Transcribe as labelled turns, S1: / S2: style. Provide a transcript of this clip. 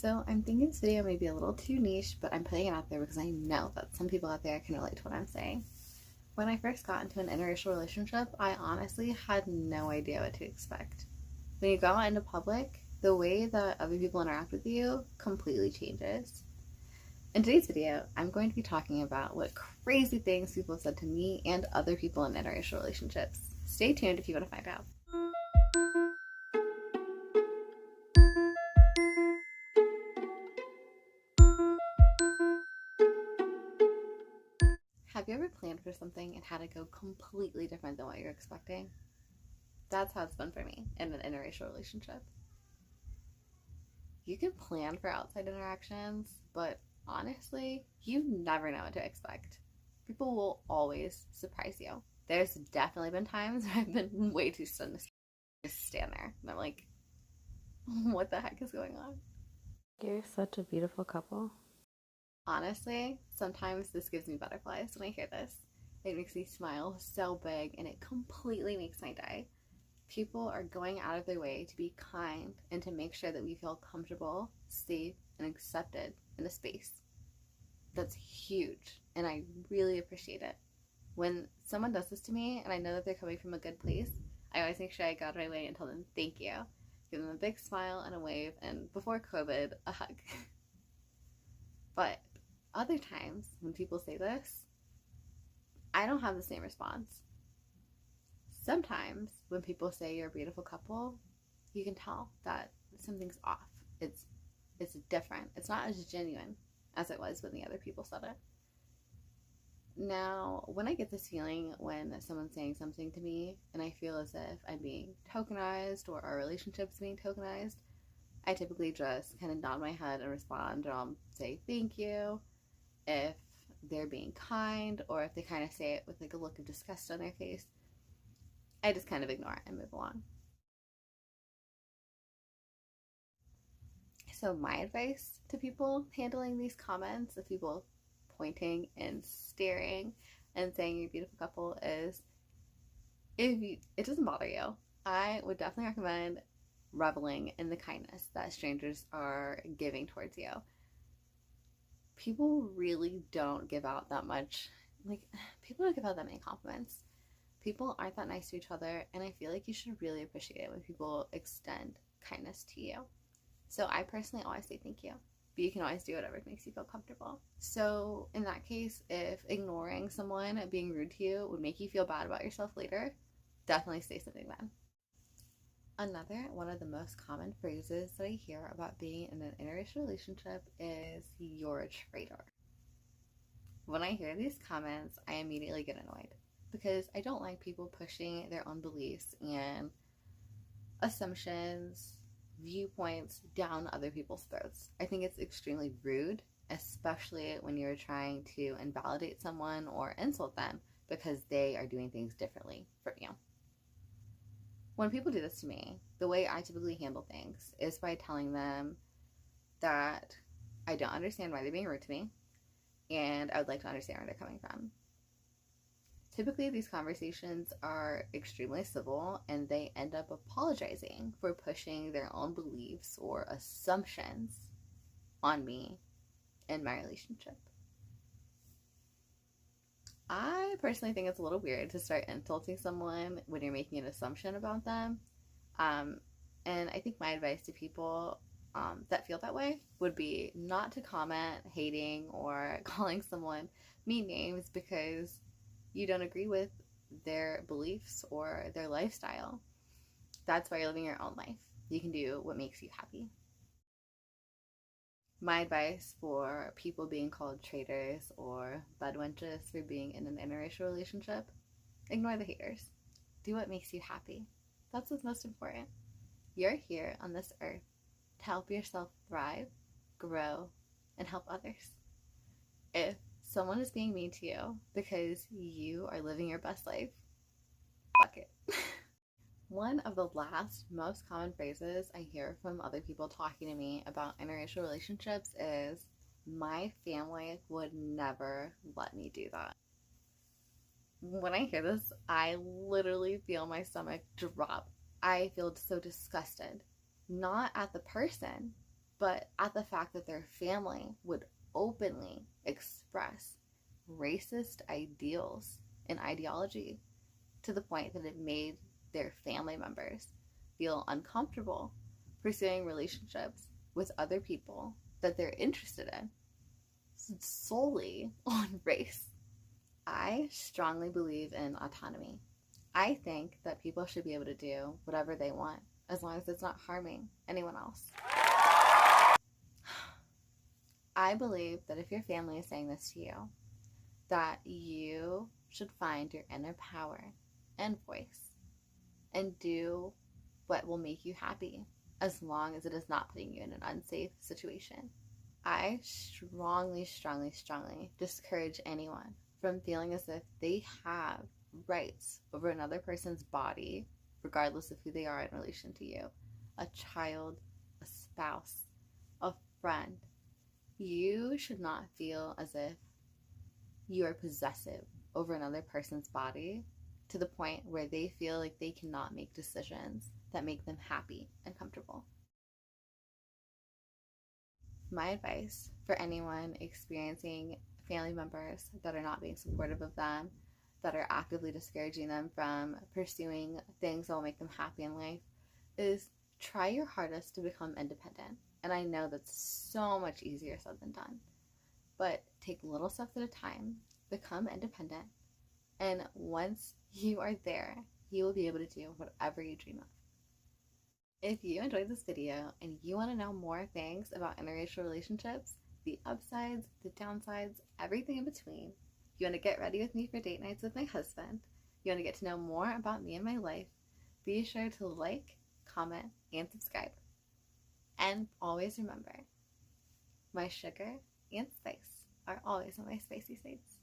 S1: So I'm thinking this video may be a little too niche, but I'm putting it out there because I know that some people out there can relate to what I'm saying. When I first got into an interracial relationship, I honestly had no idea what to expect. When you go out into public, the way that other people interact with you completely changes. In today's video, I'm going to be talking about what crazy things people have said to me and other people in interracial relationships. Stay tuned if you want to find out. Have you ever planned for something and had it go completely different than what you're expecting? That's how it's been for me in an interracial relationship. You can plan for outside interactions, but honestly, you never know what to expect. People will always surprise you. There's definitely been times where I've been way too stunned to just stand there. And I'm like, what the heck is going on?
S2: You're such a beautiful couple.
S1: Honestly, sometimes this gives me butterflies when I hear this. It makes me smile so big and it completely makes my day. People are going out of their way to be kind and to make sure that we feel comfortable, safe, and accepted in a space. That's huge, and I really appreciate it. When someone does this to me and I know that they're coming from a good place, I always make sure I go out of my way and tell them thank you. Give them a big smile and a wave, and before COVID, a hug. But other times when people say this, I don't have the same response. Sometimes when people say you're a beautiful couple, you can tell that something's off. It's different. It's not as genuine as it was when the other people said it. Now, when I get this feeling when someone's saying something to me and I feel as if I'm being tokenized or our relationship's being tokenized, I typically just kind of nod my head and respond, or I'll say thank you if they're being kind, or if they kind of say it with like a look of disgust on their face. I just kind of ignore it and move along. So my advice to people handling these comments of people pointing and staring and saying you're a beautiful couple is, it doesn't bother you, I would definitely recommend reveling in the kindness that strangers are giving towards you. People really don't give out that much, people don't give out that many compliments. People aren't that nice to each other, and I feel like you should really appreciate it when people extend kindness to you. So I personally always say thank you, but you can always do whatever makes you feel comfortable. So in that case, if ignoring someone being rude to you would make you feel bad about yourself later, definitely say something then. Another one of the most common phrases that I hear about being in an interracial relationship is, you're a traitor. When I hear these comments, I immediately get annoyed because I don't like people pushing their own beliefs and assumptions, viewpoints down other people's throats. I think it's extremely rude, especially when you're trying to invalidate someone or insult them because they are doing things differently from you. When people do this to me, the way I typically handle things is by telling them that I don't understand why they're being rude to me, and I would like to understand where they're coming from. Typically, these conversations are extremely civil, and they end up apologizing for pushing their own beliefs or assumptions on me in my relationship. I personally think it's a little weird to start insulting someone when you're making an assumption about them. And I think my advice to people that feel that way would be not to comment hating or calling someone mean names because you don't agree with their beliefs or their lifestyle. That's why you're living your own life. You can do what makes you happy. My advice for people being called traitors or bedwenches for being in an interracial relationship, ignore the haters. Do what makes you happy. That's what's most important. You're here on this earth to help yourself thrive, grow, and help others. If someone is being mean to you because you are living your best life, fuck it. One of the last most common phrases I hear from other people talking to me about interracial relationships is, my family would never let me do that. When I hear this, I literally feel my stomach drop. I feel so disgusted, not at the person, but at the fact that their family would openly express racist ideals and ideology to the point that it made their family members feel uncomfortable pursuing relationships with other people that they're interested in solely on race. I strongly believe in autonomy. I think that people should be able to do whatever they want as long as it's not harming anyone else. I believe that if your family is saying this to you, that you should find your inner power and voice and do what will make you happy as long as it is not putting you in an unsafe situation. I strongly, strongly, strongly discourage anyone from feeling as if they have rights over another person's body, regardless of who they are in relation to you. A child, a spouse, a friend. You should not feel as if you are possessive over another person's body to the point where they feel like they cannot make decisions that make them happy and comfortable. My advice for anyone experiencing family members that are not being supportive of them, that are actively discouraging them from pursuing things that will make them happy in life, is try your hardest to become independent. And I know that's so much easier said than done. But take little steps at a time, become independent, and once you are there, you will be able to do whatever you dream of. If you enjoyed this video and you want to know more things about interracial relationships, the upsides, the downsides, everything in between, you want to get ready with me for date nights with my husband, you want to get to know more about me and my life, be sure to like, comment, and subscribe. And always remember, my sugar and spice are always on my spicy sides.